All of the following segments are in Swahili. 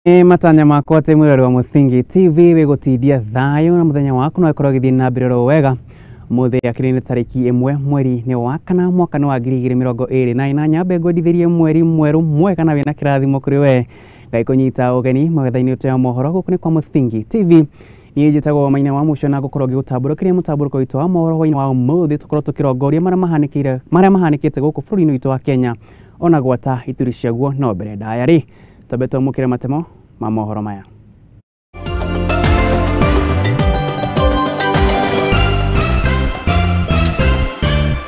Matanya makwa te mwirari wa Muthingi TV wigutidia thayo na muthenya waku no ikorwo githii na mbere ro wega muthe akirine tariki 1 mweri ni wa kana mwaka wa 2028 nyambe ngodithirie mweri mweru mwega na wina kirathimo kuri we ngai kunyita ugeni magetha-ini utu ya mohoro guku ni kwa Muthingi TV ni njitagwo maina wa mucio na gukorwo giutamburukiria mutamburuko witu wa Mohoro Hwaiini wa umuthi tukorwo tukirongoria maria mahanikite guku bururi-ini witu wa Kenya ona gwata ituri ciaguo no mbere ndayari tabeto mukire matemo ma mohoro maya.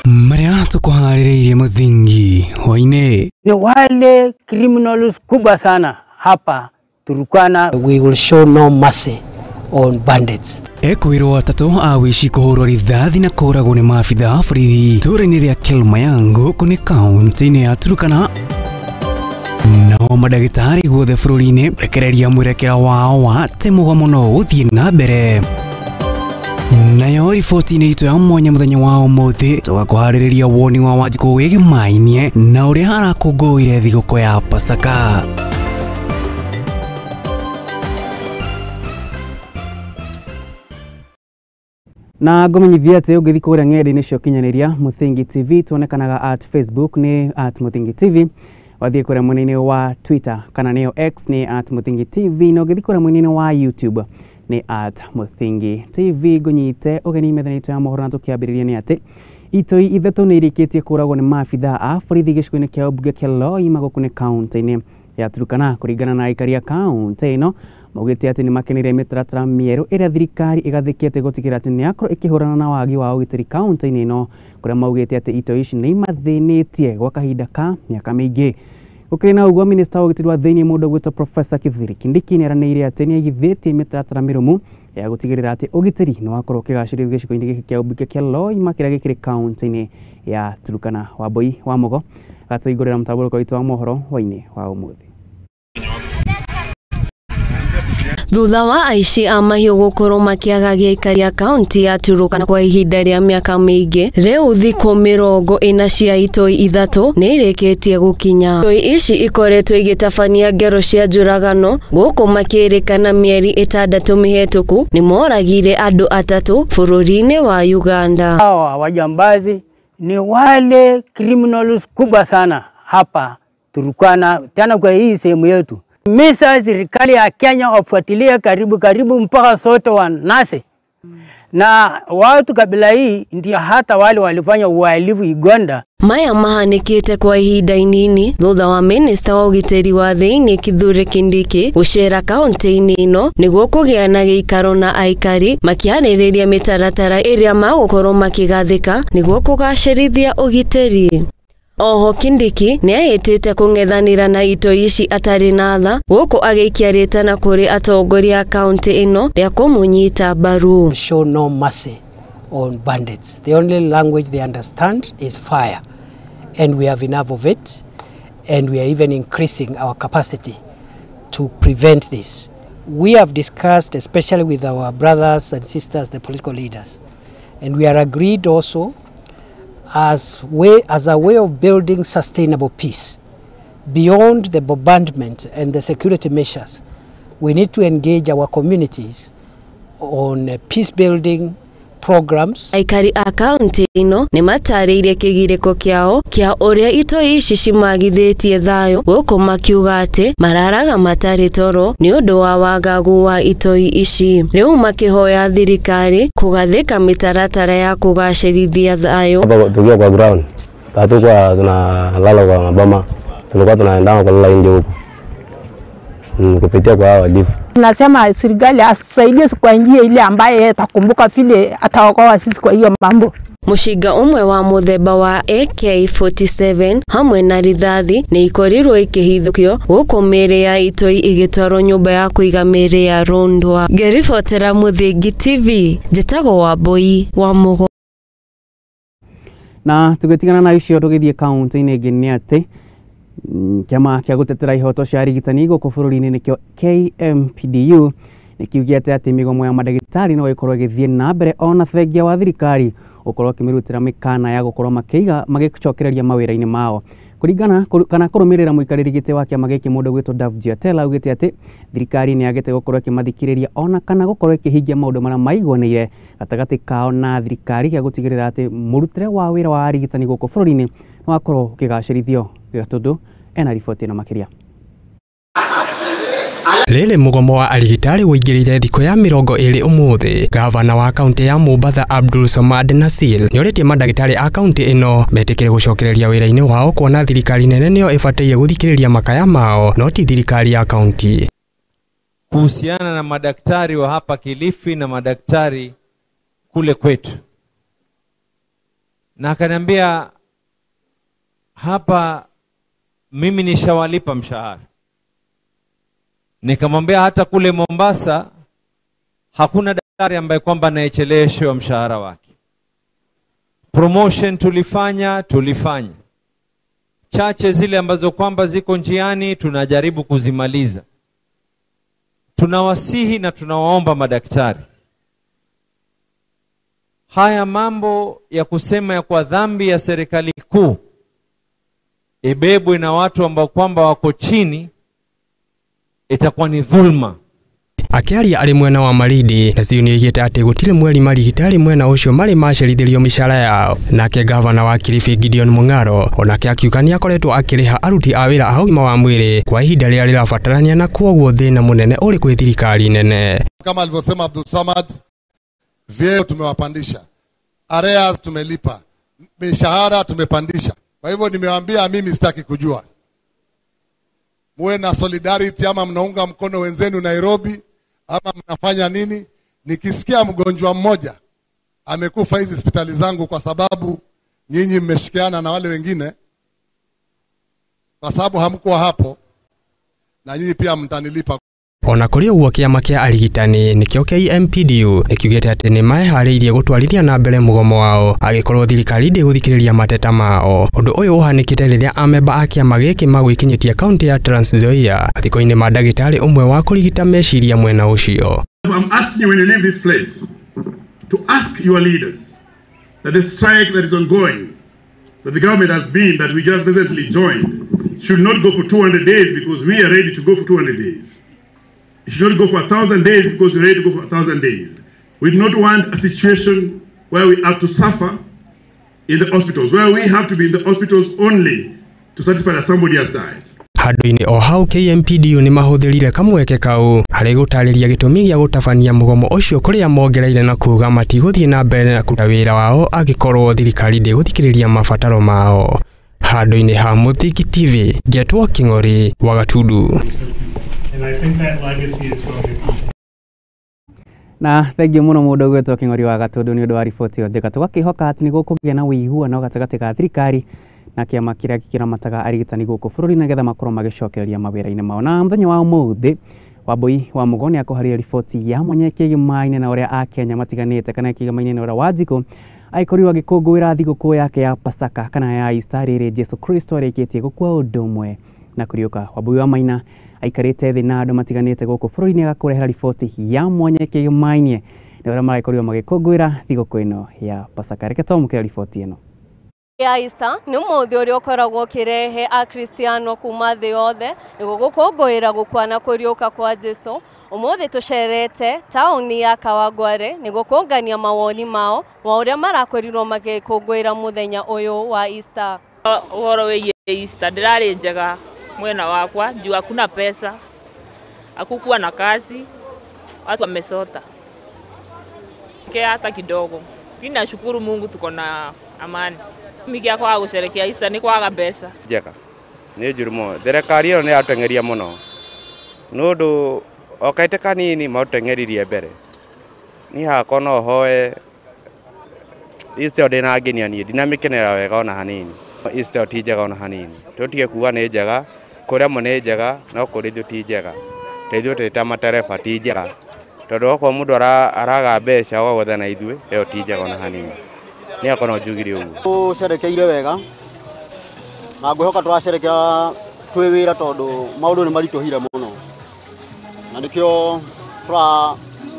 Maria tukuhaririirie Muthingi Hwaiini ni wale criminals kubwa sana hapa Turkana. We will show no mercy on bandits. Ekwirwo atatu a wici kuhurwo rithathi na kuragwo ni maabitha borithi itũra-inĩ ria Kelmayango kuni kaunti-inĩ ya Turkana. No madagitari guothe bũrũri-inĩ rekereria mwerekera wao wa temuga muno guthii na mbere. Nayo riboti-inĩ itũ ya mwanya muthenya wa ũmũthĩ tugakuharĩrĩria woni wa Wanjikũ wĩgĩmainie na ũrĩa arakũngũĩire thigũkũ ya Pasaka. Na ngomenyithia ati ugithi kuria ng'enda-inĩ cia ũkinyanĩria Muthingi TV tuonekanaga at Facebook ni at Muthingi TV, wathie kuria mwena-inĩ wa Twitter kana niyo X ni at Muthingi TV, na ugithi kuria mwena-inĩ wa YouTube ni at Muthingi TV. Ngunyite ugeni methani itu ya mohoro na tukiambĩrĩria ni ati Itoi ithatu ni irikitie kuragwo ni maabitha a borithi gĩcigo-inĩ kĩa ũmbunge kĩa Loima gũkũ nĩ kaunti-inĩ ya Turkana. Kũringana na aikari a kaunti ĩno maugĩte atĩ nĩ makenire mĩtaratara mĩerũ ĩrĩa thirikari ĩgathĩkĩte gũtigĩrĩra atĩ nĩ yakorwo ĩkĩhũrana na wagi wa ũgitĩri kaunti-inĩ ĩno, kũrĩa maugĩte atĩ Itoi ici nĩ imathĩnĩtie gwa kahinda ka mĩaka mĩingĩ. Gũkĩrĩ na ũguo minista wa ũgitĩri wa thĩinĩ mũndũ ũgwĩtwo Professor Kithure Kindiki nĩeranĩire atĩ nĩaigithĩtie mĩtaratara mĩrũmu ya gũtigĩrĩra atĩ ũgitĩri nĩ wakorwo ũkĩgacĩrithio gĩcigo-inĩ gĩkĩ kĩa ũmbunge kĩa Loima kĩrĩa gĩkĩrĩ kaunti-inĩ ya Turkana. Wambui wa Mogo gatũhingũrĩra mũtamburuko witũ wa Mohoro Hwaiini wa ũmũthĩ. Thutha wa aici a mahiũ gũkorwo makĩagagia aikari a kaunti ya Turkana kwa ihinda rĩa mĩaka mĩingĩ, rĩu thikũ 40 cia Itoi ithatu nĩ irĩkĩtie gũkinya. Itoi ici ikoretwo igĩtabania ngero cia njũragano gũkũ makĩrĩkana mĩeri 6 mĩhetũku nĩ moragire andũ 3 bũrũri-inĩ wa Uganda. Hawa wajambazi ni wale criminals kubwa sana hapa Turkana, tena kwa hii sehemu yetu. Misa serikali ya Kenya wafuatilie karibu mpaka sote wanase. Na watu kabila hii ndio hata wale walifanya uhalifu Uganda. Maya mahanikite kwa ihinda inini thutha wa minista wa ũgitĩri wa thĩinĩ Kithure Kindiki gũcera kaunti-inĩ ĩno nĩguo kũgĩa na gĩikaro na aikari makĩarĩrĩria mĩtaratara ĩrĩa magũkorwo makĩgathĩka nĩguo kũgacĩrithia ũgitĩri. Oho Kindiki nĩahĩtĩte kũng'ethanĩra na Itoi ici atarĩ na tha gũkũ agĩikia rĩtana kũrĩ atongoria a kaunti ĩno rĩa kũmũnyita mbaru. Show no mercy on bandits. The only language they understand is fire, and we have enough of it, and we are even increasing our capacity to prevent this. We have discussed, especially with our brothers and sisters, the political leaders, and we are agreed also as a way of building sustainable peace. Beyond the bombardment and the security measures, we need to engage our communities on peace building programs. Aikari a kaunti ĩno nĩ matarĩirie kĩgirĩko kĩao kĩa ũrĩa Itoi ici cimagithĩtie thayũ gũkũ makiuga atĩ mararaga matarĩ toro nĩ ũndũ wa wagagu wa Itoi ici. Rĩu makĩhoya thirikari kũgathĩka mĩtaratara ya kũgacĩrithia thayũ. Tukiwa kwa ground hatukuwa tunalala kwa maboma, tulikuwa tunaenda kulala nje huko kupitia kwa wahalifu. Nasema serikali asaidie kwa njia ile ambaye atakumbuka vile ataokoa sisi kwa hiyo mambo. Mushinga umwe wa muthemba wa AK-47 hamwe na rithathi nĩ ikorirwo ikĩhithũkio gũkũ mĩĩrĩ ya Itoi igĩtwarwo nyũmba ya kũiga mĩĩrĩ ya Rondwa. Ngeribotera Muthingi TV, njĩtagwo Wambui wa Mogo. Na tũgĩtigana na icio tũgĩthiĩ kaunti-inĩ ĩngĩ nĩ atĩ kiama kĩa gũtetera ihoto cia arigitani gũkũ bũrũri-inĩ nĩkĩo KMPDU nĩkiugĩte atĩ mĩgomo ya mandagĩtarĩ no ĩkorwo ĩgĩthiĩ na mbere ona thengia wa thirikari gukorwo kimirutira mikana ya gukorwo makiiga magicokereria mawira-ini mao kuringana kana kurumirira muikariri gite wa kiama giki mundu gwitwo Davjiatela ugite ati thirikari ni agete gukorwo kimathikiriria ona kana gukorwo ikihingia maundu maria maigwaneire gatagati kao na thirikari ya gutigirira ati murutire wa wira wa arigitani guku bururi-ini no akorwo ukigacirithio Gatundu ena riboti ino makiria. Lele mugomo wa arigitari wigirire thiko ya 20 umuthi. Gavana wa kaunti ya Mombasa Abdul Samad Nasir nyoretie madagitari a kaunti ino metikire gucokereria wira-ini wao kuona thirikari nene niyo ifataiye guthikiriria makaya mao no ti thirikari ya kaunti. Kuhusiana na madaktari wa hapa Kilifi na madaktari kule kwetu, na akaniambia hapa mimi nishawalipa mshahara. Nikamwambia hata kule Mombasa hakuna daktari ambaye kwamba anaecheleshwa mshahara wake. Promotion tulifanya. Chache zile ambazo kwamba ziko njiani tunajaribu kuzimaliza. Tunawasihi na tunawaomba madaktari, haya mambo ya kusema ya kwa dhambi ya serikali kuu ibebwe na watu ambao kwamba wako chini, itakuwa ni dhulma. Akiaria ari mwena wa Maridi nacio ni igite ati gutire mweri marigitari mwena ucio mari macerithirio mishara yao. Nake gavana wa Kilifi Gideon Mung'aro onake akiuga ni akoretwo akiriha aruti a wira a ugima wa mwiri kwa ihinda ria rirabatarania na kuoguo thina munene uri kwi thirikari nene. Kama alivyosema Abdul Samad, vyeo tumewapandisha, areas tumelipa, mishahara tumepandisha. Kwa hivyo nimewaambia mimi sitaki kujua muwe na solidarity ama mnaunga mkono wenzenu Nairobi ama mnafanya nini. Nikisikia mgonjwa mmoja amekufa hizi hospitali zangu kwa sababu nyinyi mmeshikiana na wale wengine, kwa sababu hamkuwa hapo, na nyinyi pia mtanilipa. Ona kuri uguo kiama kia arigitani nikio KMPDU nikiugite ati ni mahariirie gutwarithia na mbere mugomo wao agikorwo thirikari ndiguthikiriria mateta mao. Undu uyu uhanikite riria amemba a kiama giki magwikinyitia kaunti ya Trans Nzoia thiko-ini ma ndagitari umwe wa kurigita meciria mwena ucio. I'm asking you when you leave this place to ask your leaders that the strike that is ongoing, that the government has been, that we just recently joined, should not go for 200 days because we are ready to go for 200 days. It should not go for 1,000 days because we're ready to go for 1,000 days. We do not want a situation where we have to suffer in the hospitals, where we have to be in the hospitals only to certify that somebody has died. Handu-ini o hau KMPDU ni mahuthirire kamweke kau hari gutariria gitumi gia gutabania mugomo ucio kuria mongereire na kuga matiguthie na mbere na kuruta wira wao agikorwo thirikari ndiguthikiriria mabataro mao. Handu-ini ha Muthingi TV, Getwo King'ori wa Gatundu. And I think that legacy is going to continue. Na thengi muno mundu gwetwo King'ori wa Gatundu ni undu wa riboti yo njega tugakihoka ati ni gukugia na wiguano gatagati ka thirikari na kiama kiria kiramataga arigitani guku bururi nigetha makorwo magicokereria mawira-ini mao. Na muthenya wa umuthi Wambui wa Mugoni akuharia riboti ya mwanya kigima-ini na uria a Kenya matiganite kana kigima-ini na uria Wanjiku aikorirwo agikungwira thiguku yake ya Pasaka kana ya Easter riri Jesu Kristo arikitie gukua undu umwe na kuriuka. Wambui wa Maina aikarite thi na andu matiganite guku bururi-ini agakurehera riboti ya mwanya kigima-ini na uria maraikorwo magikungwira thiguku ino ya Pasaka. Reke tumukire riboti ino. Ya Easter ni umuthi uria ukoragwo kirehe a Kristiano kuma thi yothe niguo gukungwira gukua na kuriuka kwa Jesu. Umuthi tucerete tauni ya Kawangware niguo kuongania mawoni mao wa uria marakorirwo magikungwira muthenya uyu wa Easter. Uhoro wigie Easter ndirari njega mwena wakwa juu hakuna pesa, hakukuwa na kazi, watu wamesota hata kidogo. Ninashukuru Mungu tuko na amani. Mikia kwa gusherekea Easter ni kwaga mbeca njega ni njuru thirikari ino ni atengeria muno nundu okaite kanini mautengeririe mbere ni hakwa no hoe Easter ndina ngenia nie ndinamikenera wega ona hanini. Easter ti njega ona hanini, tutige kuga ni njega kuria mo ni njega no kuri ti njega teithio teta matereba ti njega tondu okwa mundu araga mbeca wothe na ithue iyo ti njega ona hanini. Ni akono njugire uguo tucerekeire wega na ngwihoka turacerekera twi wira tondu maundu ni marituhire muno na nikio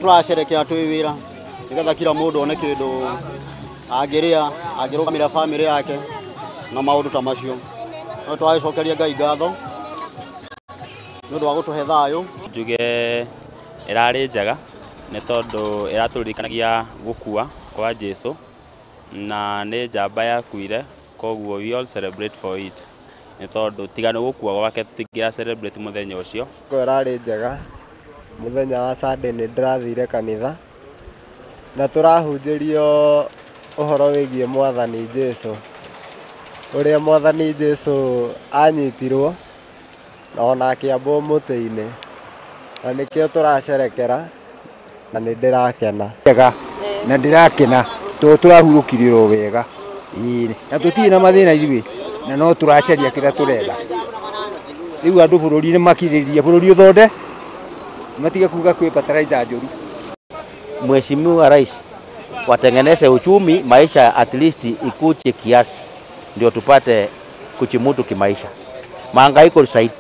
turacerekera twi wira nigetha kila mundu one kindu angĩrũgamĩrĩra family yake na maũndũ ta macio. No twacokeria Ngai ngatho nĩ ũndũ wa gũtũhe thayũ. Njuge ĩrarĩ njega nĩ tondũ ĩratũririkanagia gũkua kwa Jesu na nĩ njamba yakuire, koguo we all celebrate for it. Nĩ tondũ tiga nĩ gũkua gwake tũtingĩra celebrate mũthenya ũcio. Ĩrarĩ njega mũthenya wa Sunday nĩ ndĩrathire kanitha na tũrahunjĩrio ũhoro wĩgiĩ Mwathani Jesu, ũrĩa Mwathani Jesu anyitirwo na ona akĩambwo mũtĩ-inĩ, na nĩkĩo tũracerekera na nĩ ndĩrakena na ndĩrakena tondũ tũrahurũkirio wega na tũtirĩ na mathĩna ithuĩ na no tũracaria kĩrĩa tũrenda. Rĩu andũ bũrũri-inĩ makirĩrĩria bũrũri ũthonde matige kuga kwĩ fertilizer njũru. Mheshimiwa Rais watengeneze uchumi, maisha at least ikuche kiasi ndio tupate kuchimudu kimaisha. Mahangaiko zaidi,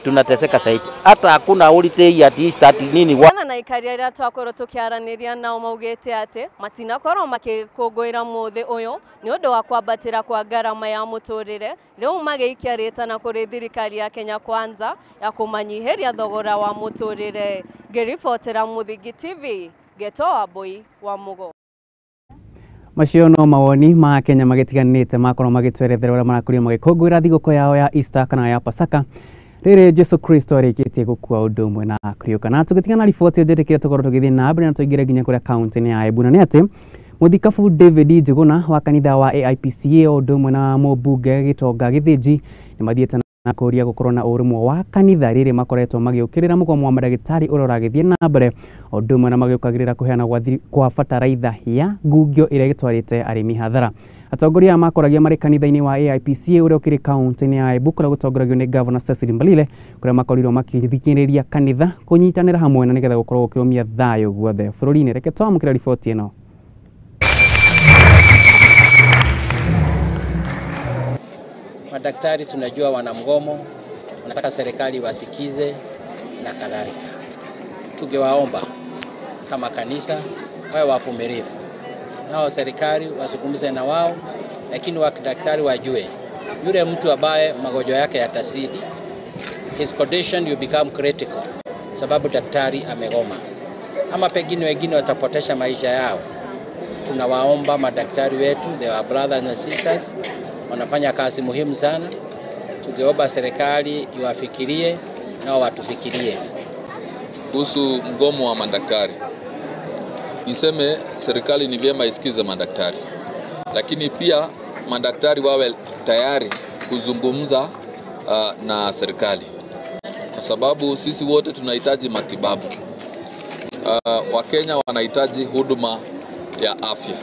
tunateseka zaidi, hata hakuna holiday at least at nini wana na ikaria ria twakorwo tukiaraniria nao maugite ati matinakorwo makikungwira muthi uyu ni undu wa kwambatira kwa garama ya muturire, riu magiikia ritana kuri thirikari ya Kenya Kwanza ya kumanyihiria thogora wa muturire. Ngiribotera Muthingi TV, Getoa Boy wa Mugo. Macio no mawoni ma Kenya magitiganite makorwo magitwerethera uria marakuria magikungwira thigũkũ yao ya Easter kana ya Pasaka rĩrĩ Jesu Kristo arĩkĩtie gũkua ũndũ ũmwe na kũriũka. Na tũgĩtigana riboti njĩtĩkĩre tũkorwo tũgĩthiĩ na mbere na tũingĩre nginya kũrĩa kaunti-inĩ ya Embu, na nĩ atĩ Mũthikabu David Njuguna wa kanitha wa AIPCA o ũndũ ũmwe na mũmbunge Gitonga Gĩthĩnji nĩ mathiĩte na kũria gũkorwo na ũrũmwe wa kanitha rĩrĩ makoretwo magĩũkĩrĩra mũgomo wa mandagĩtarĩ ũrĩa ũragĩthiĩ na mbere o ũndũ ũmwe na magĩũkagĩrĩra kũheana kwa bataraitha ya ngungio ĩrĩa ĩgĩtwarĩte arĩmi hathara. Atongoria makoragia marĩ kanitha-inĩ wa AIPCA ũrĩa ũkĩrĩ kaunti-inĩ ya Embu kũrĩa gũtongoragio nĩ Governor Cecily Mbalile, kũrĩa makorirwo makĩthikĩrĩria kanitha kũnyitanĩra hamwe na nĩgetha gũkorwo gũkĩrũmia thayũ guothe bũrũri-inĩ. Reke twamũkĩra riboti ĩno. Madaktari tunajua wana mgomo, wanataka serikali wasikize na kadhalika. Tungewaomba kama kanisa wawe wavumilivu, nao serikali wazungumze na wao, lakini wadaktari wajue yule mtu ambaye magonjwa yake yatasidi, his condition will become critical sababu daktari amegoma, ama pengine wengine watapotesha maisha yao. Tunawaomba madaktari wetu, they are brothers and sisters, wanafanya kazi muhimu sana. Tungeomba serikali iwafikirie nao watufikirie. Kuhusu mgomo wa madaktari, niseme serikali ni vyema isikize madaktari, lakini pia madaktari wawe tayari kuzungumza na serikali, kwa sababu sisi wote tunahitaji matibabu. Wakenya wanahitaji huduma ya afya,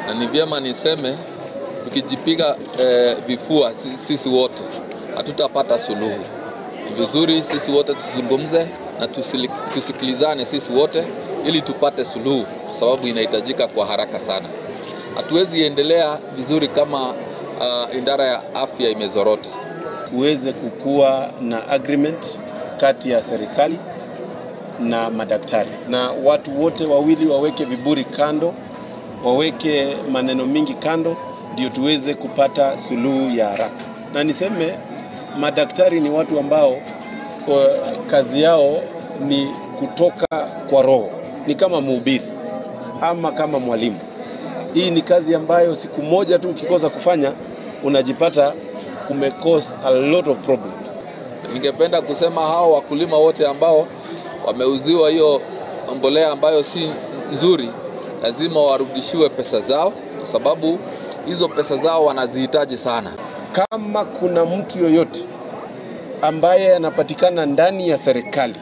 na ni vyema niseme tukijipiga vifua sisi wote hatutapata suluhu. Ni vizuri sisi wote tuzungumze na tusikilizane sisi wote ili tupate suluhu, kwa sababu inahitajika kwa haraka sana. Hatuwezi endelea vizuri kama idara ya afya imezorota. Uweze kukua na agreement kati ya serikali na madaktari, na watu wote wawili waweke viburi kando, waweke maneno mingi kando, ndio tuweze kupata suluhu ya haraka. Na niseme madaktari ni watu ambao kazi yao ni kutoka kwa roho, ni kama mhubiri ama kama mwalimu. Hii ni kazi ambayo siku moja tu ukikosa kufanya unajipata cause a lot of problems. Ningependa kusema hao wakulima wote ambao wameuziwa hiyo mbolea ambayo si nzuri, lazima warudishiwe pesa zao, kwa sababu hizo pesa zao wanazihitaji sana. Kama kuna mtu yoyote ambaye anapatikana ndani ya serikali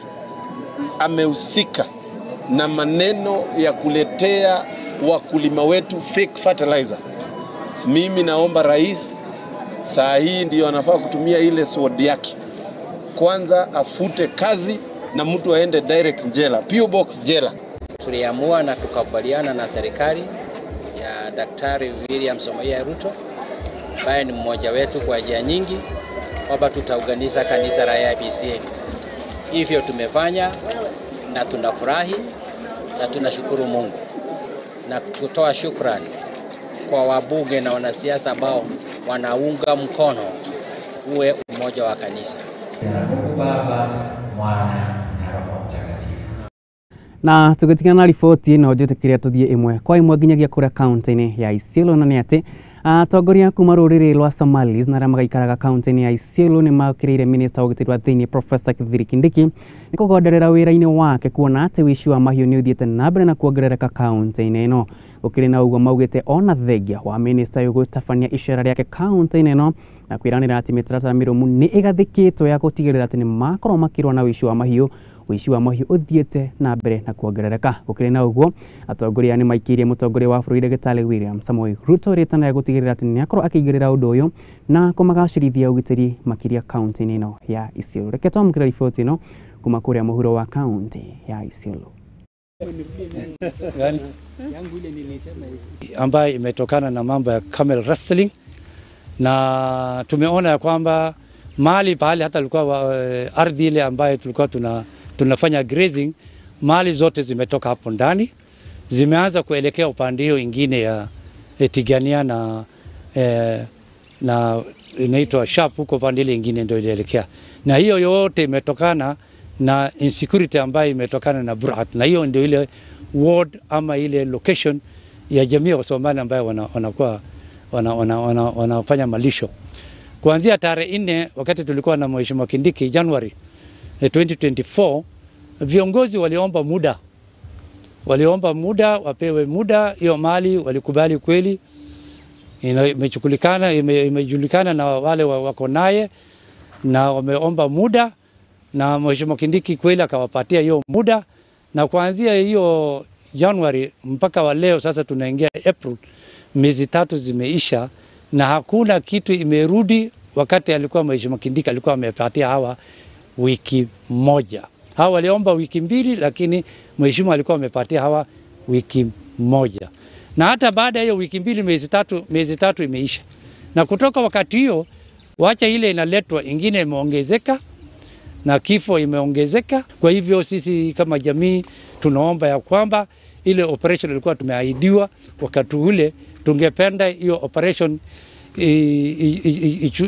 amehusika na maneno ya kuletea wakulima wetu fake fertilizer, mimi naomba rais saa hii ndio anafaa kutumia ile sword yake, kwanza afute kazi na mtu aende direct jela, PO box jela. Tuliamua na tukakubaliana na serikali ya Daktari William Samoei Ruto, ambaye ni mmoja wetu kwa njia nyingi, kwamba tutaunganisha kanisa la AIPCA. Hivyo tumefanya na tunafurahi na tunashukuru Mungu na kutoa shukrani kwa wabunge na wanasiasa ambao wanaunga mkono uwe umoja wa kanisa. Baba, Mwana na Roho Mtakatifu. Na tugitikana na riboti ino njutukiria tuthie imwe kwa imwe nginyagia kuria kaunti-ini ya Isiolo, na ni ati atongoria kuma ruriri rwa Somalis na aria magaikaraga kaunti-ini ya Isiolo ni makiriire minista wa ugitiri wa thiini Professor Kithure Kindiki ni kugonderera wira-ini wake kuona ati wici wa mahiu ni uthiete na mbere na kuongerereka kaunti-ini ino. Gukiri na uguo maugite ona thengia wa minista uyu gutabania icera riake kaunti-ini ino na kwiranira ati mitaratara mirumu ni igathikitwo ya gutigirira ati ni makorwo makirwa na wici wa mahiu uthiete na mbere na kuongerereka. Gukiri na uguo atongoria ni maikirie mutongoria wa bururi Gitale William Samoei Ruto ritana ya gutigirira ati ni akorwo akigirira undu uyu na kumagacirithia ugitiri makiria kaunti-ini ino ya Isiolo. Reke twamukira riboti ino kuma kuria Mohoro wa kaunti ya Isiolo ambayo imetokana na mambo ya camel wrestling, na tumeona ya kwamba mali pale hata ilikuwa ardhi ile ambayo tulikuwa tunafanya grazing, mali zote zimetoka hapo ndani, zimeanza kuelekea upande hiyo ingine ya Tigania na inaitwa Sharp, huko upande ile ingine ndio ilielekea, na hiyo yote imetokana na insecurity ambayo imetokana na Burhat, na hiyo ndio ile ward ama ile location ya jamii ya Somali ambayo wanakuwa wanafanya malisho. Kuanzia tarehe 4 wakati tulikuwa na Mheshimiwa Kindiki January 2024, viongozi waliomba muda, wapewe muda. Hiyo mali walikubali kweli, imejulikana na wale wako naye, na wameomba muda, na Mheshimiwa Kindiki kweli akawapatia hiyo muda, na kuanzia hiyo January mpaka wa leo sasa tunaingia April, miezi 3 zimeisha na hakuna kitu imerudi. Wakati alikuwa Mheshimiwa Kindiki alikuwa amepatia hawa wiki moja. Hawa waliomba wiki 2, lakini Mheshimiwa alikuwa amepatia hawa wiki moja. Na hata baada ya hiyo wiki 2, miezi 3 imeisha. Na kutoka wakati hiyo wacha ile inaletwa ingine imeongezeka na kifo imeongezeka. Kwa hivyo sisi kama jamii tunaomba ya kwamba ile operation ilikuwa tumeahidiwa wakati ule, tungependa hiyo operation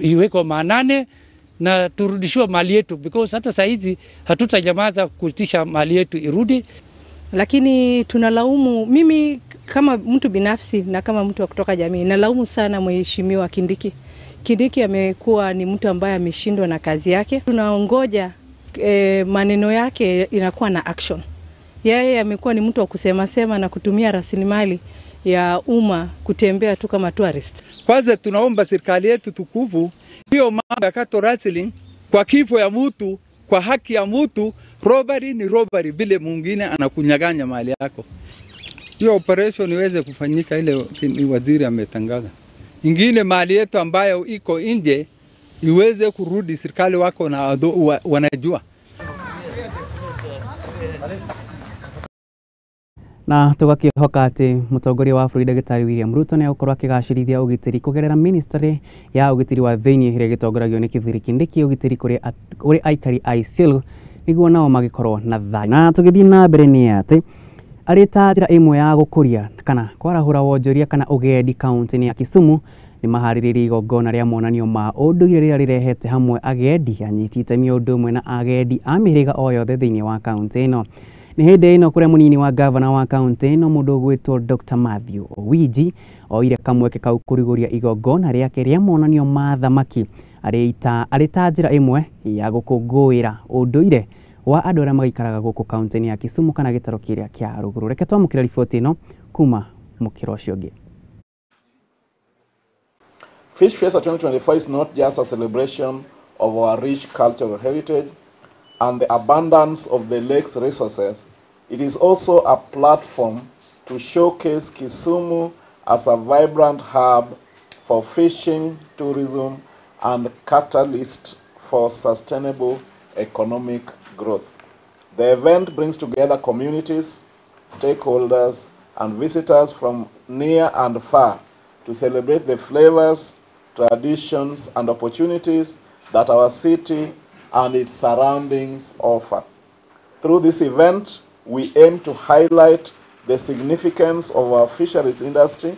iweko maanane na turudishiwe mali yetu, because hata saa hizi hatutajamaza kutisha mali yetu irudi. Lakini tunalaumu, mimi kama mtu binafsi na kama mtu wa kutoka jamii, nalaumu sana Mheshimiwa Kindiki. Kindiki amekuwa ni mtu ambaye ameshindwa na kazi yake. Tunaongoja maneno yake inakuwa na action. Yeye amekuwa ni mtu wa kusema na kutumia rasilimali ya umma kutembea tu kama tourist. Kwanza tunaomba serikali yetu tukufu, hiyo mambo ya cattle wrestling, kwa kifo ya mtu, kwa haki ya mtu, robbery ni robbery, vile mwingine anakunyaganya mali yako. Hiyo operation iweze kufanyika ile ni waziri ametangaza. Ingine mali yetu ambayo iko nje iweze kurudi, serikali wako na wanajua. Na tugakihoka ati mutongoria wa bururi Gitale William Ruto ni agukorwo akigacirithia ugitiri kugerera ministry ya ugitiri wa thiini iria gitongoragio ni Kithure Kindiki, ugitiri kuri aikari a Isiolo niguo nao magikorwo na thayu. Na tugithii na mbere ni ati ari ta njira imwe ya gukuria kana kwarahura wonjoria kana ugendi kaunti-ini ya Kisumu ni mahaririria igongona ria monanio ma unduire riria rirehete hamwe agendi anyiti itemi undu umwe na agendi a mihiriga o yothe thiini wa kaunti ino. Ni hindi ino kuria munini wa governor wa kaunti ino mundu gwitwo Dr. Matthew Owiji oire kamweke kau kuriguria igongona riake ria monanio ma thamaki ari ta njira imwe ya gukunguira unduire wa andu aria magaikaraga guku kaunti-ini ya Kisumu kana gitaro kiria kia ruguru. Reke twamukira riboti ino kuma mukiro ucio ungi. Fish Festival 2024 is not just a celebration of our rich cultural heritage and the abundance of the lake's resources. It is also a platform to showcase Kisumu as a vibrant hub for fishing, tourism, and catalyst for sustainable economic growth. The event brings together communities, stakeholders, and visitors from near and far to celebrate the flavors, traditions, and opportunities that our city and its surroundings offer. Through this event, we aim to highlight the significance of our fisheries industry,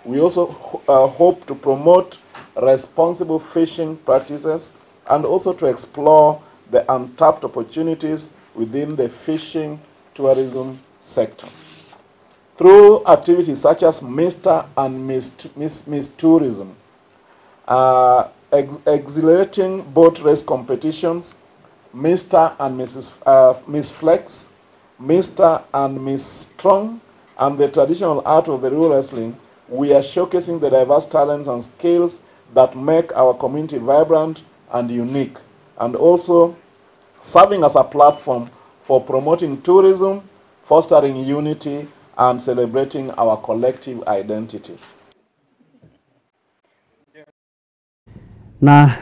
We also hope to promote responsible fishing practices and also to explore the untapped opportunities within the fishing tourism sector. Through activities such as Mr. and Miss Tourism, exhilarating boat race competitions, Mr. and Miss Flex, Mr. and Miss Strong, and the traditional art of the rural wrestling, we are showcasing the diverse talents and skills that make our community vibrant and unique, and also serving as a platform for promoting tourism, fostering unity, and celebrating our collective identity. Na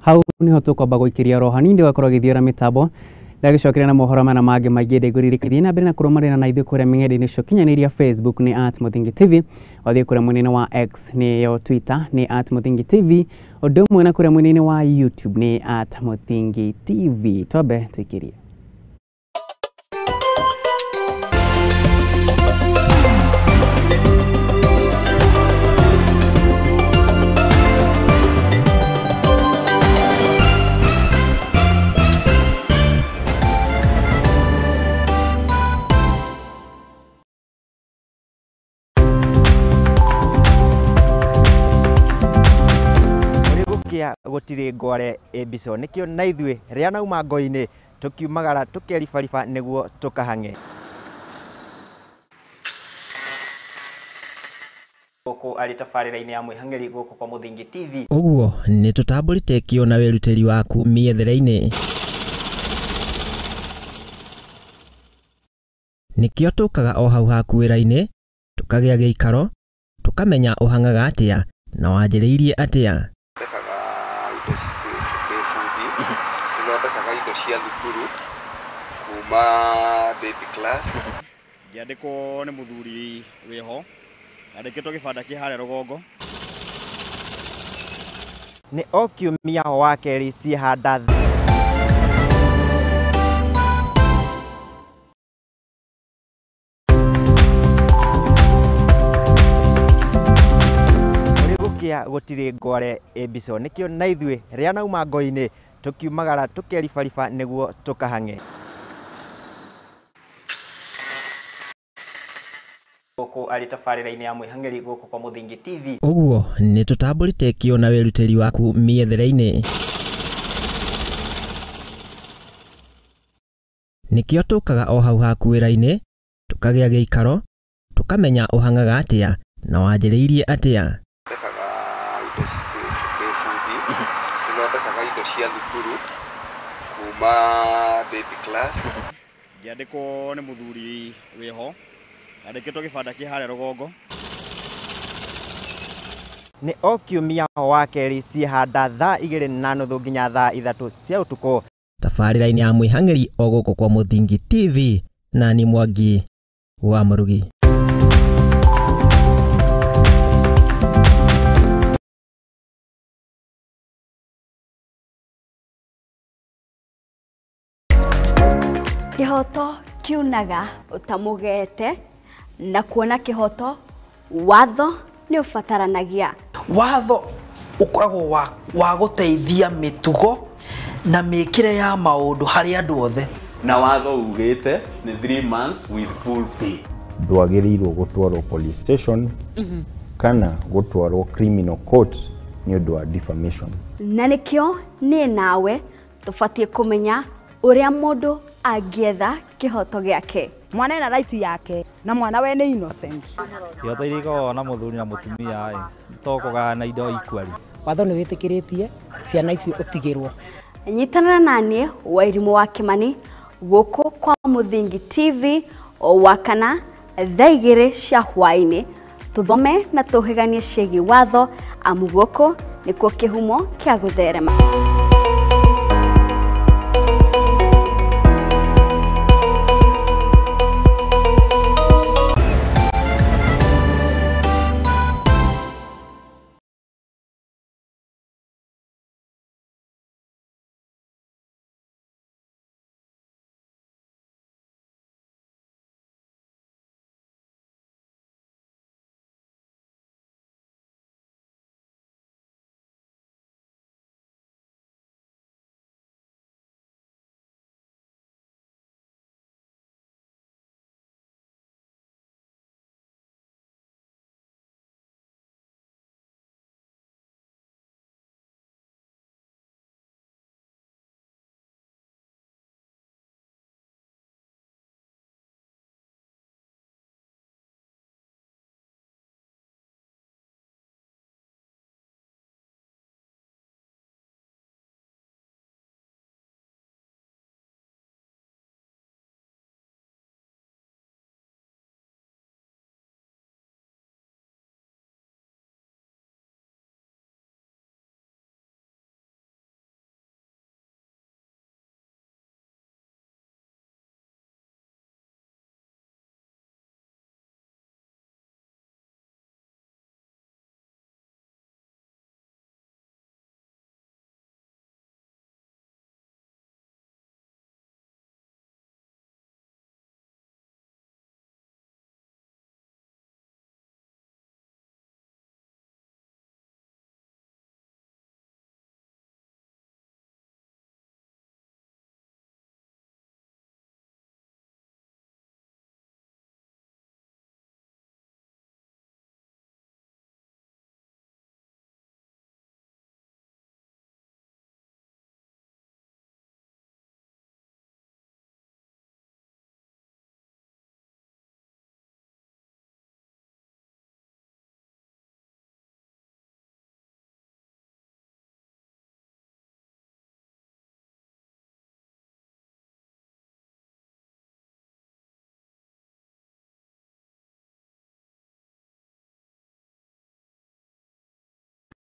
hau niho tukwamba guikiria ro hanini wakorwo githiora mitambo ndagicokeria na mohoro mana mangĩ maingĩ ndĩngũririkania na mbere na kũrũmanĩra na ithuĩ kũrĩa mĩng'endainĩ cio kinyanĩria Facebook nĩ @Muthingi TV, wathiĩ kũrĩa mwena wa X nĩyo Twitter nĩ @Muthingi TV, ũndũ ũmwe na kũrĩa mwena wa YouTube nĩ @Muthingi TV. Twambe twĩkĩrie. Gutiri ngware mbico nikio na ithuĩ rĩa nauma ngo-inĩ tukiumagara tukeribariba nĩguo tukahang'e. Gũkũ arĩ tabarĩra-inĩ ya mwĩhang'ĩri gũkũ kwa Muthingi TV. Ũguo nĩ tutambũrĩte kĩo na wĩrutĩri waku mĩethere-inĩ. Nikĩo tũkaga o hau haku wĩra-inĩ tukagĩa gĩikaro tukamenya ũhangaga atĩa na wanjĩrĩirie atĩa. Thondekaga indo cia thukuru kuma baby class. Ngĩandĩkwo nĩ mũthuri wĩho, andĩkĩtwo gĩbanda kĩ harĩa rũgongo. Nĩ o kiumia wa kerĩ ciĩhanda gũtirĩ ngware mbico nikĩo na ithuĩ rĩa nauma ngo-inĩ tukiumagara tukeribariba nĩguo tukahang'e. Gũkũ arĩ tabarĩra-inĩ ya mwĩhang'ĩri gũkũ kwa Muthingi TV. Ũguo nĩ tutambũrĩte kĩo na wĩrutĩri waku mĩethere-inĩ. Nikĩo tũkaga o hau haku wĩra-inĩ tukagĩa gĩikaro tukamenya ũhangaga atĩa na wanjĩrĩirie atĩa. Thondekaga indo cia thukuru kuma baby class. Ngĩandĩkwo nĩ mũthuri wĩho, andĩkĩtwo gĩbanda kĩ harĩa rũgongo. Nĩ o kiumia wa kerĩ ciĩhanda thaa 2:30 nginya thaa 3 cia ũtukũ. Tabarĩra-inĩ ya mwĩhang'ĩri o gũkũ kwa Muthingi TV na ni Mwangi wa Mũrugi. Kihoto kiunaga utamugete na kuona kihoto watho ni ufataranagia. Watho ukoragwo wa guteithia mitugo na mikire ya maundu hari andu othe. Na watho ugite ni 3 months with full pay. Ndwagĩrĩirwo gũtwarwo police station kana gũtwarwo criminal court ni ũndũ wa defamation. Na nikio ni nawe tufatie kumenya uria mundu agietha kihoto giake. Mwana ena right yake na mwana we ni innocent. Kihoto iriko na muthuri na mutumia tokoga na indo ikwari. Watho ni witikiritie ciana icio utigirwo. Nyitanana nanie Wairimu wa Kimani guku kwa Muthingi TV o wakana thaa 2 cia hwaini tuthome na tuhiganie ciĩgiĩ watho amu guku nikuo kihumo kia gutherema.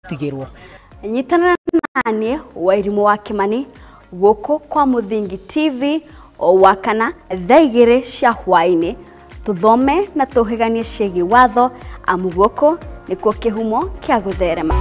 tigirwo. Nyitana nanie Wairimu wa Kimani guku kwa Muthingi TV wa kana thaa 2 cia hwaini tuthome na tuhiganie ciĩgiĩ watho amu guku nikuo kihumo kia gutherema.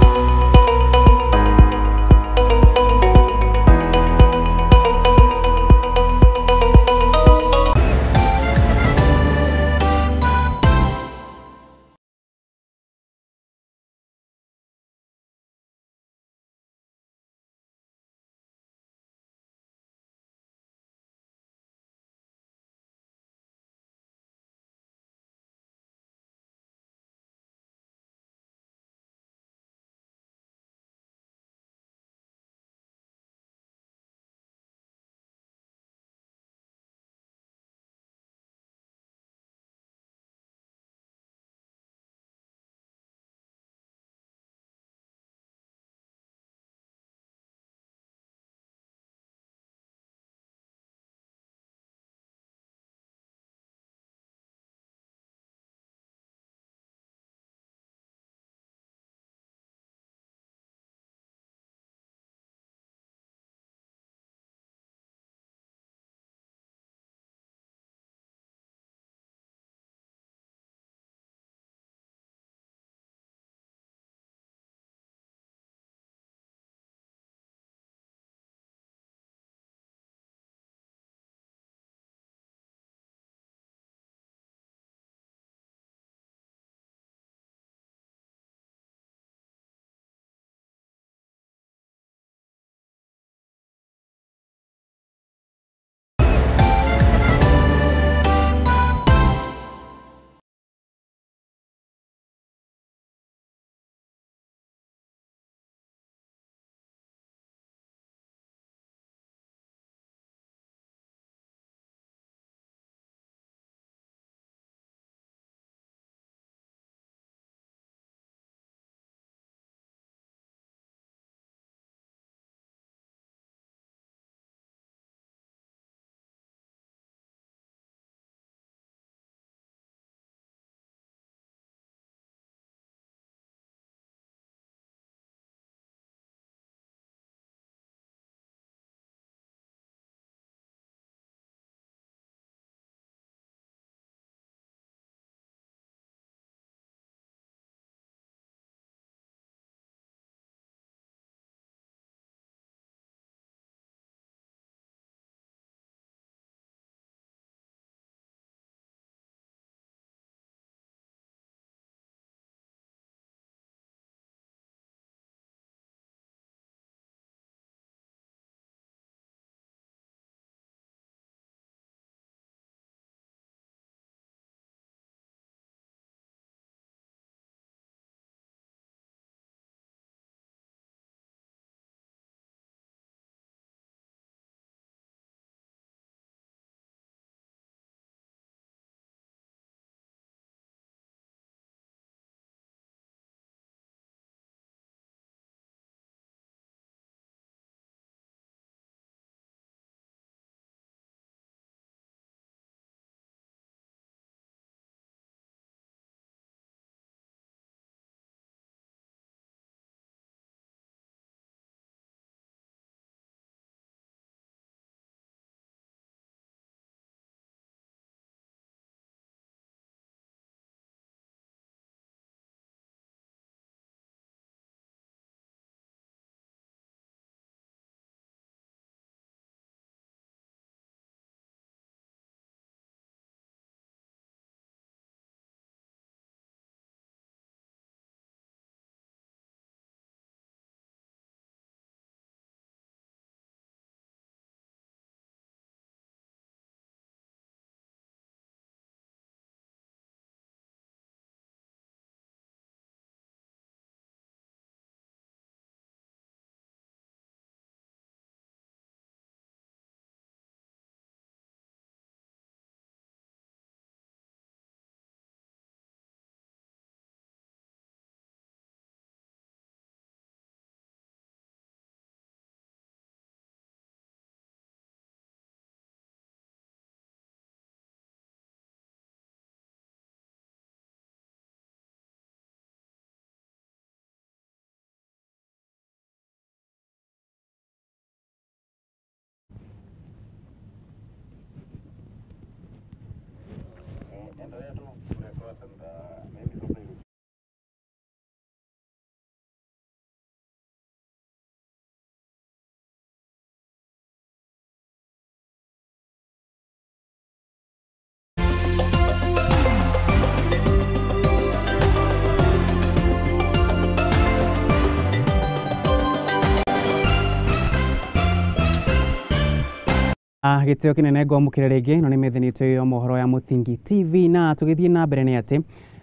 Gitio kinene ngomukire ringi no ni methenitwe yo mohoro ya Muthingi TV na tugithie na mbere ni ati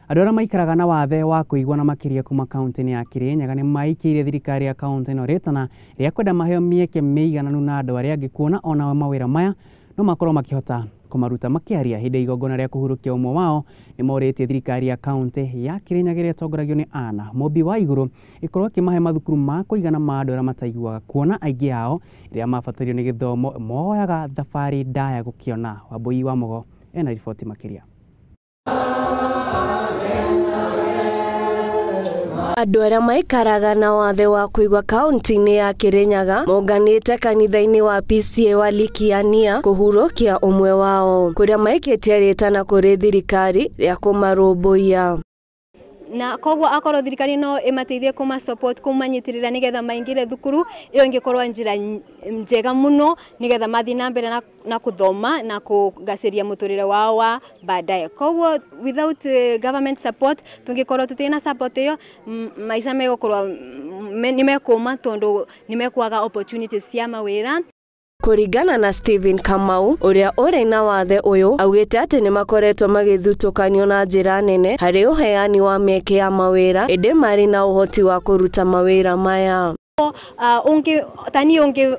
andu aria maikaraga na wathe wa kuigwa na makiria kuma kaunti-ini ya Kirinyaga ni maikiire thirikari ya kaunti no ritana ria kwenda maheo mieke meigananu na andu aria angi kuona ona mawira maya no makorwo makihota kumaruta makiaria hindi igongona ria kuhurukia umwe wao ni moritie thirikari ya kaunti ya Kirinyaga iria tongoragio ni Ana Mobi wa iguru ikorwo kimahe mathukuru ma kuigana ma andu aria mataiguaga kuona aingi yao iria mabatario ni githomo moyaga thabari ndaya gukiona. Wambui wa Mogo ena riboti makiria. Andu aria maikaraga na wathe wa kuigwa kaunti-ini ya Kirinyaga monganite kanitha-ini wa PCA wa Likiania kuhurukia umwe wao kuria maikitie ritana kuri thirikari ria kumarumbuia na koguo akorwo thirikari no imateithie kuma support kumanyitirira nigetha maingire thukuru iyo ingikorwa njira njega muno nigetha mathi na mbere na kuthoma na kugaciria muturire wao wa baadaye. Koguo without government support tungikorwo tutina support iyo maisha megokorwa nimekuma tondu nimekwaga opportunities cia mawira. Kuringana na Steven Kamau uria uri na wathe uyu augite ati ni makoretwo magithutukanio na njira nene hari uheani wa mieke ya mawira indi mari na uhoti wa kuruta mawira maya.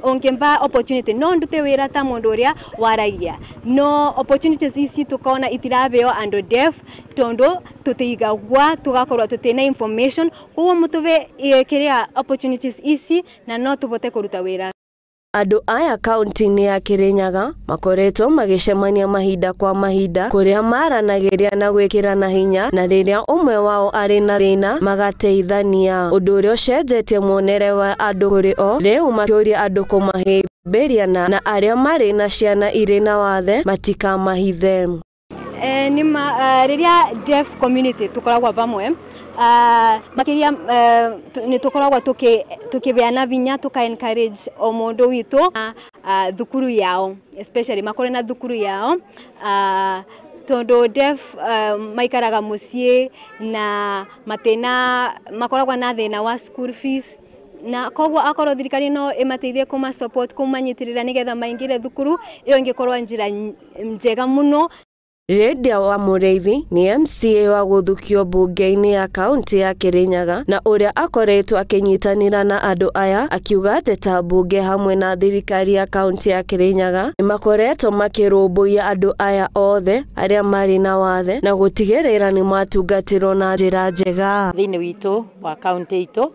Ungimba opportunity no ndute wira ta mundu uria waragia no opportunities ici tukona itirabeo andu deaf tondu tutigagwa tugakorwa tutina information kuo mutuve kiria opportunities ici na no tubote kuruta wira. Andu aya kaunti-ini ya Kirinyaga makoretwo magicemania mahinda kwa mahinda kuria maranagiria na gwikirana hinya na riria umwe wao ari na thina magateithania undu uria ucenjetie muonere wa andu kuri o riu makiuria andu kumahimbiria na aria mari na ciana iri na wathe matikamahithe. Riria deaf community tukoragwa pamwe makiria ni tukoragwa tukibeana vinya tuka encourage o mundu witu thukuru yao especially makore na thukuru yao tondu deaf maikaraga mucie na matena makoragwa na thina wa school fees na koguo akorwo thirikari no imateithie kuma support kumanyitirira nigetha maingire thukuru iyo ingikorwa njira njega muno. Lydia wa Mureithi ni MCA wa guthukio bunge-ini ya kaunti ya Kirinyaga na uria akoretwo akinyitanira na andu aya akiuga ati ta bunge hamwe na thirikari ya kaunti ya Kirinyaga ni makoretwo makirumbuia andu aya othe aria mari na wathe na gutigirira ni matungatirwo na njira njega. Thiini witu wa kaunti itu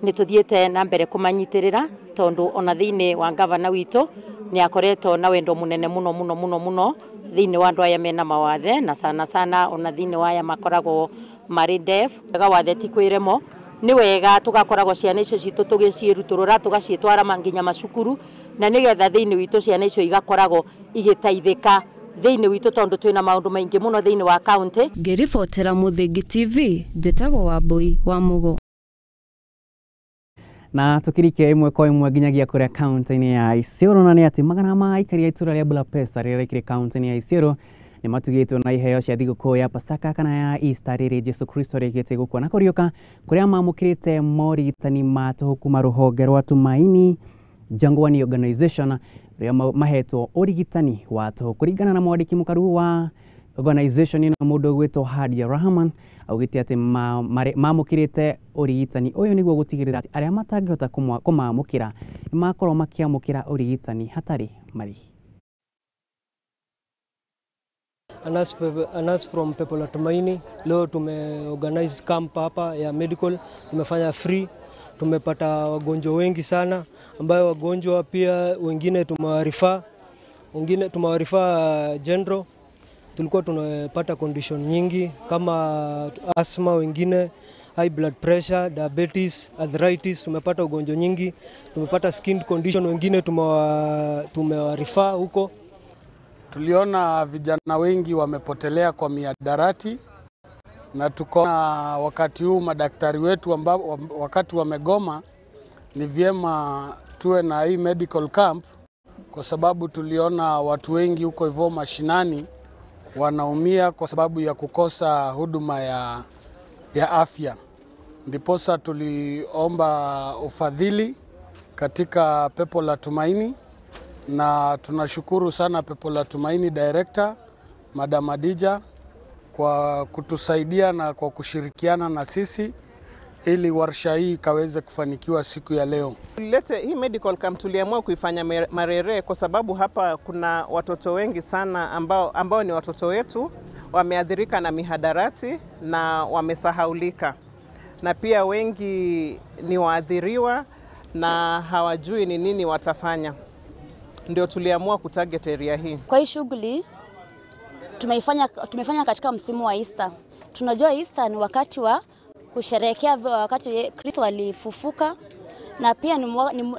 ni tuthiete na mbere kumanyitirira tondu ona thiini wa gavana witu ni akoretwo na wendo munene muno thiini wa andu aya mena mawathe na sana ona thiini wa aya makoragwo mari deaf ga wathe ti kwiremo ni wega tugakoragwo ciana icio citu tugiciruturura tugacietwara manginya macukuru na nigetha thiini witu ciana icio igakoragwo igitaithika thiini witu tondu twina maundu maingi muno thiini wa county. Ngiribotera Muthingi TV njitagwo Wambui wa Mogo. Na tukirike imwe kwa imwe nginyagia kuria kaunti-ini ya Isiolo na ni ati magana ma aikari itura ria Bulapesa riria rikiri kaunti-ini ya Isiolo ni matugitwo na iheo cia thigũkũ ya Pasaka kana ya Easter riri Jesu Kristo rikite gukua na kuriuka kuria mamukirite morigitani ma tuhuku maruhonge rwa Tumaini Jangwani Organization ria mahetwo urigitani wa tuhuku kuringana na mwandiki mukaru wa organization ino mundu gwitwo Hadia Rahman augite ati mamukirite urigitani uyu niguo gutigirira ati aria matangihota kumamukira ni makorwo makiamukira urigitani hatari mari. Anas from People at Tumaini, leo tumeorganize camp hapa ya medical, tumefanya free, tumepata wagonjwa wengi sana ambayo wagonjwa pia wengine tumewarifa general. Tulikuwa tunapata condition nyingi kama asthma, wengine high blood pressure, diabetes, arthritis, tumepata ugonjwa nyingi, tumepata skin condition, wengine tumewarifa huko. Tuliona vijana wengi wamepotelea kwa miadarati na tukaona wakati huu madaktari wetu ambao wakati wamegoma ni vyema tuwe na hii medical camp kwa sababu tuliona watu wengi huko hivyo mashinani wanaumia kwa sababu ya kukosa huduma ya afya. Ndiposa tuliomba ufadhili katika Pepo la Tumaini na tunashukuru sana Pepo la Tumaini Director Madam Adija kwa kutusaidia na kwa kushirikiana na sisi ili warsha hii kaweze kufanikiwa siku ya leo. Tulete hii medical camp tuliamua kuifanya Marere kwa sababu hapa kuna watoto wengi sana ambao ni watoto wetu wameathirika na mihadarati na wamesahaulika, na pia wengi ni waathiriwa na hawajui ni nini watafanya. Ndio tuliamua kutarget area hii. Kwa hii shughuli tumefanya katika msimu wa Easter. Tunajua Easter ni wakati wa kusherehekea wakati Kristo alifufuka, na pia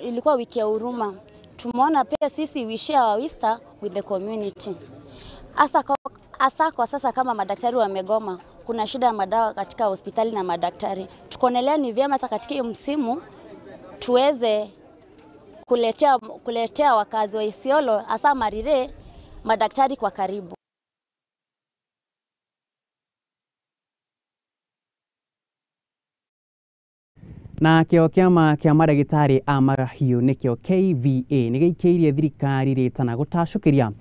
ilikuwa wiki ya huruma. Tumeona pia sisi we share our Easter with the community. Asa kwa sasa kama madaktari wamegoma, kuna shida ya madawa katika hospitali na madaktari. Tukonelea ni vyema sasa katika msimu tuweze kuletea wakazi wa Isiolo hasa Marire madaktari kwa karibu. Na kĩo kĩama kĩa mandagĩtarĩ a mahiũ nĩkĩo KVA nĩ gĩikĩirie thirikari rĩtana gũtacũkĩria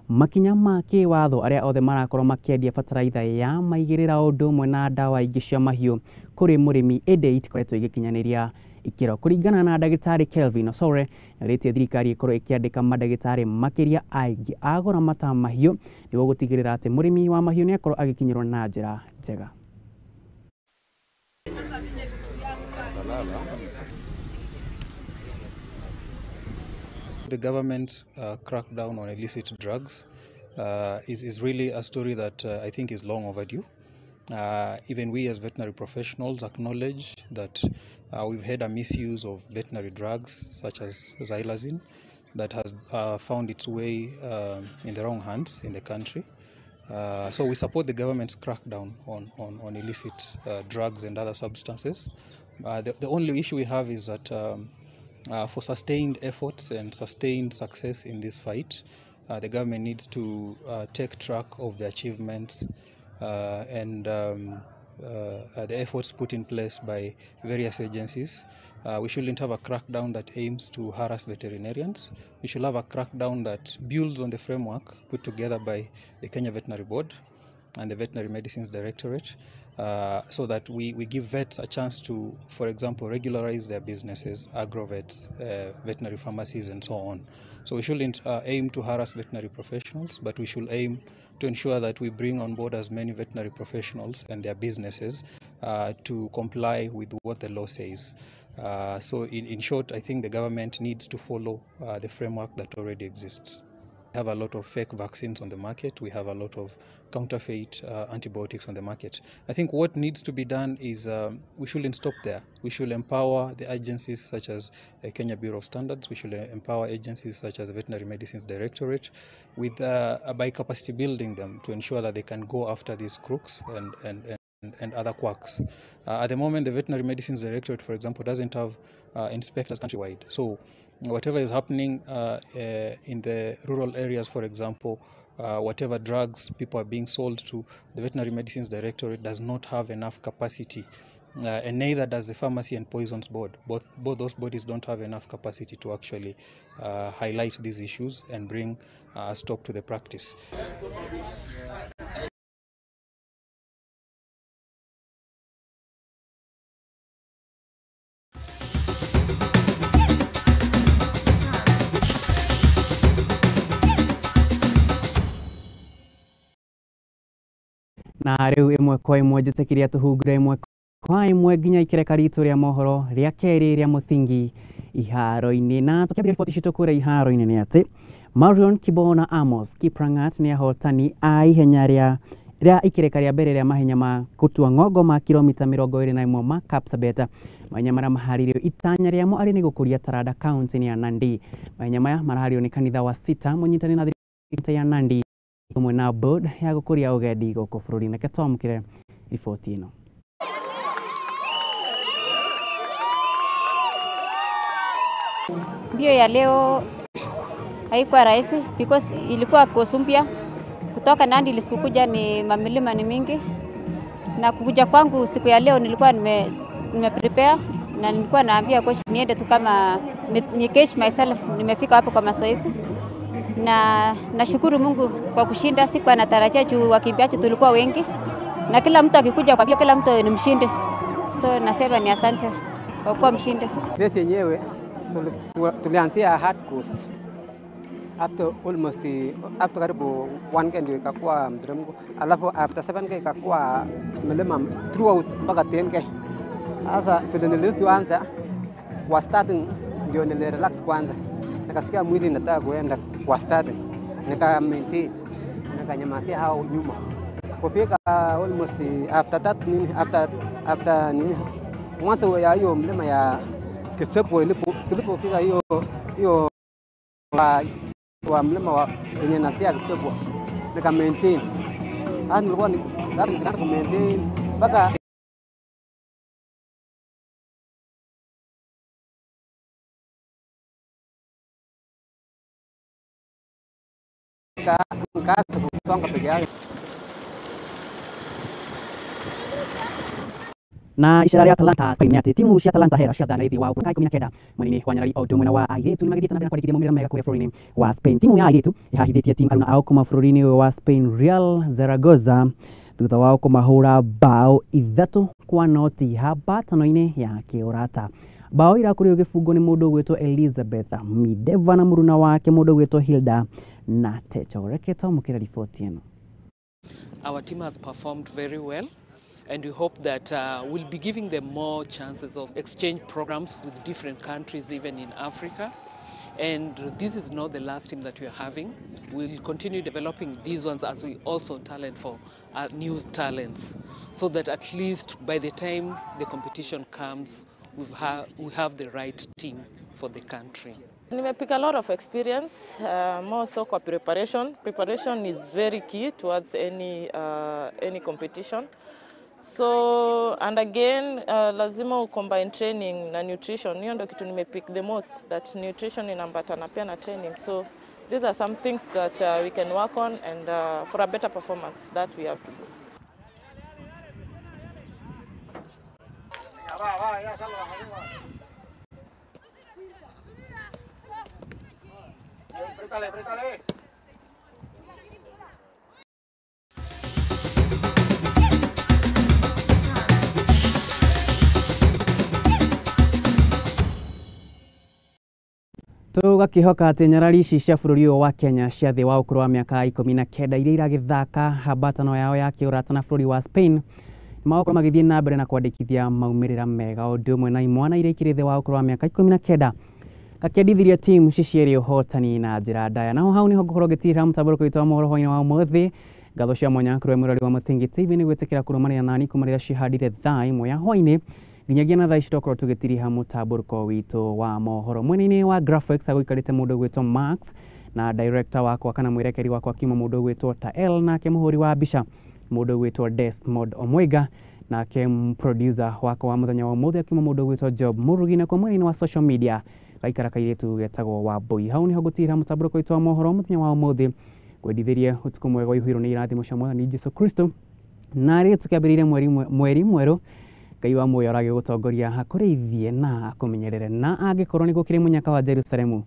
makinya ma kĩwatho arĩa othe marakorwo makĩendia bataraitha ya maigĩrĩra ũndũ ũmwe na ndawa ingĩ cia mahiũ kũrĩ mũrĩmi ĩndĩ itikoretwo igĩkinyanĩria ikĩro. Kũringana na ndagĩtarĩ Kelvin Osore, nĩarĩtie thirikari ĩkorwo ĩkĩandĩka mandagĩtarĩ makĩria aingĩ a kũramata mahiũ nĩguo gũtigĩrĩra atĩ mũrĩmi wa mahiũ nĩakorwo agĩkinyĩrwo na njĩra njega. The government crackdown on illicit drugs is really a story that I think is long overdue. Even we as veterinary professionals acknowledge that we've had a misuse of veterinary drugs such as xylazine that has found its way in the wrong hands in the country. So we support the government's crackdown on illicit drugs and other substances. The only issue we have is that for sustained efforts and sustained success in this fight, the government needs to take track of the achievements and the efforts put in place by various agencies. We shouldn't have a crackdown that aims to harass veterinarians. We should have a crackdown that builds on the framework put together by the Kenya Veterinary Board and the Veterinary Medicines Directorate, so that we give vets a chance to, for example, regularize their businesses, agrovets, veterinary pharmacies, and so on. So we shouldn't aim to harass veterinary professionals, but we should aim to ensure that we bring on board as many veterinary professionals and their businesses to comply with what the law says. So in short, I think the government needs to follow the framework that already exists. We have a lot of fake vaccines on the market. We have a lot of counterfeit antibiotics on the market. I think what needs to be done is we shouldn't stop there. We should empower the agencies such as Kenya Bureau of Standards. We should empower agencies such as the Veterinary Medicines Directorate with by capacity building them to ensure that they can go after these crooks and other quacks. At the moment, the Veterinary Medicines Directorate, for example, doesn't have inspectors countrywide. So whatever is happening in the rural areas, for example, whatever drugs people are being sold to, the Veterinary Medicines Directorate does not have enough capacity, and neither does the Pharmacy and Poisons Board. Both those bodies don't have enough capacity to actually highlight these issues and bring a stop to the practice. Na rĩu ĩmwe kwa ĩmwe njĩtĩkĩria tũhungure ĩmwe kwa ĩmwe nginya ikĩreka ritũ rĩa mohoro rĩa kerĩ rĩa mũthingi iharo-inĩ. Na tũkĩambĩrĩria riboti citũ kũrĩa iharo-inĩ nĩ atĩ Marion Kibo na Amos Kiprangat nĩ ahotani a ihenya rĩa ikĩreka rĩa mbere rĩa mahenya ma gũtua ng'ongo ma kilomita 21 ma Kapsabet. Mahenya marĩa maharĩrĩirio itanya rĩamo arĩ nĩ gũkũria taranda kaunti-inĩ ya Nandi. Mahenya maya maraharĩrĩirio nĩ kanitha wa Sita mũnyitani na thirikari ya Nandi hamwe na board ya gũkũria ũgendi gũkũ bũrũri-inĩ. Reke twamũkĩre riboti ĩno. Mbio ya leo haikuwa rahisi because ilikuwa kosi mpya kutoka Nandi. Ilisikukuja ni mamilima ni mingi, na kukuja kwangu siku ya leo nilikuwa nime prepare na nilikuwa naambia coach niende tu kama ni catch myself. Nimefika hapo kwa mazoezi na nashukuru Mungu kwa kushinda. Sikuwa natarajia juu wakimbiaji tulikuwa wengi, na kila mtu akikuja kwa kila mtu ni mshindi, so nasema ni asante kwa kuwa mshindi. Race yenyewe tulianzia hard course up to karibu 1K ndio ikakuwa mteremko, alafu after 7K ikakuwa milima throughout mpaka 10K. Sasa vile nilipoanza kwa starting ndio nilirelax kwanza, nikasikia mwili inataka kuenda kwa starting, maintain, nikanyamazia hao nyuma kufika almost after that after mwanzo ya hiyo mlima ya Kitsepo ilipofika hiyo wa mlima wa yenye nasia Kitsepo nika maintain, hata nilikuwa nikaanza ku maintain mpaka kusonga peke yake. Na ishara ya Talanta Spain ati timu cia Talanta hera cia thana ithi wa ukai 19 mwini wa nyarari o mwena wa airetu ni magithite na mbere kwandikithia maumira mega kuria bũrũri-inĩ wa Spain. Timu ya airetu ihahithĩtie timu aruna ao kuma bũrũri-inĩ wa Spain Real Zaragoza thutha wao kũmahũra bao 3-0 habatano-inĩ ya kĩũrata. Bao irakurio gĩbungo nĩ mũndũ ũgwĩtwo Elizabeth Mideva na mũruna wake mũndũ ũgwĩtwo Hilda na Techo. Reke twamũkĩre riboti ĩno. Our team has performed very well, and we hope that we'll be giving them more chances of exchange programs with different countries, even in Africa. And this is not the last team that we are having. We'll continue developing these ones as we also talent for new talents, so that at least by the time the competition comes, we have the right team for the country. Nimepick a lot of experience, more so kwa preparation. Preparation is very key towards any competition. So, and again, lazima combine training na nutrition. Hiyo ndio kitu nimepick the most, that nutrition inaambatana pia na training. So, these are some things that we can work on, and for a better performance that we have to do. Tugakihoka atĩ nyarari ici cia bũrũri ũyũ wa Kenya cia thĩ wa ũkũrũ wa mĩaka 19 iria iragĩthaka habatano yao ya kĩũrata na bũrũri wa Spain magakorwo magĩthiĩ na mbere na kwandĩkithia maumĩrĩra mega o ũndũ ũmwe na imwana iria ikĩrĩ thĩ wa ũkũrũ wa mĩaka 19 gakĩendithirie timu cicierĩ ũhotani na njĩra ndaya. Naho hau nĩho ngũkorwo ngĩtigĩrĩra mũtambũrũko witũ wa Mohoro Hwaiini wa ũmũthĩ. Ngatho cia mwanya kũrĩ mwĩrori wa Mũthingi TV nĩ gwĩtĩkĩra kũrũmanĩrĩra nani kuma rĩrĩa cihandire thaa ĩmwe ya hwainĩ nginyagia na thaa ici tũkorwo tũgĩtiriha mũtambũrũko witũ wa mohoro. Mwena-inĩ wa graphics agũikarĩte mũndũ ũgwĩtwo Max na director wakwa kana mwĩrekeri wakwa kiuma mũndũ ũgwĩtwo Tael, nake mũhũri wa mbica mũndũ ũgwĩtwo Desmond Omwega, nake producer wakwa wa mũthenya wa ũmũthĩ akiuma mũndũ ũgwĩtwo Job Murugi, na kwa mwena-inĩ wa social media gaikara kairĩtu getagwo Wambui. Hau nĩho ngũtigĩrĩra mũtambũrũko witũ wa mohoro mũthenya wa ũmũthĩ kwendithĩrie ũtukũ mwega ihũirwo nĩ irathimo cia Mwathani Jesũ Kristo, na rĩrĩa tũkĩambĩrĩire mweri mwerũ Ngai wa muoyo aragĩgũtongoria akũrĩithie na akũmenyerere, na angĩkorwo nĩ gũkĩrĩ mũnyaka wa Jerusalemu,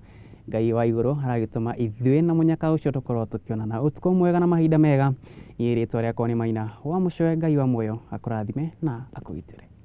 Ngai wa igũrũ aragĩtũma ithuĩ na mũnyaka ũcio tũkorwo tũkĩonana ũtukũ mwega na mahinda mega. Niĩ rĩtwa rĩakwa nĩ Maina wa Mũcoe. Ngai wa muoyo akũrathime na akũgitĩre.